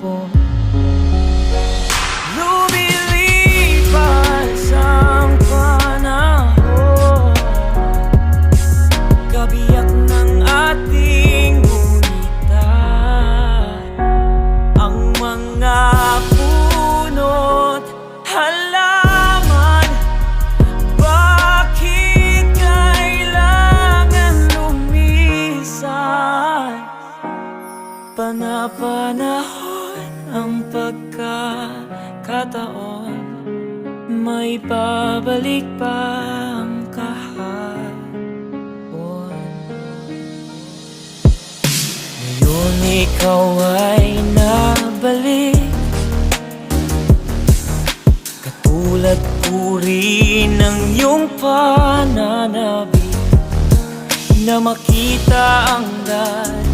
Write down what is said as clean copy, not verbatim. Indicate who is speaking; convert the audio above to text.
Speaker 1: kahapon. Lumilipas ang panahon, kabiyak ng ating gunitan. Ang mga puno't halaman, bakit kailangan lumisan? Panapanahon ang pagkakataon, may babalik pa ang kahapon. Ngayon ikaw ay nabalik, katulad puri ng iyong pananabik, na makita ang dati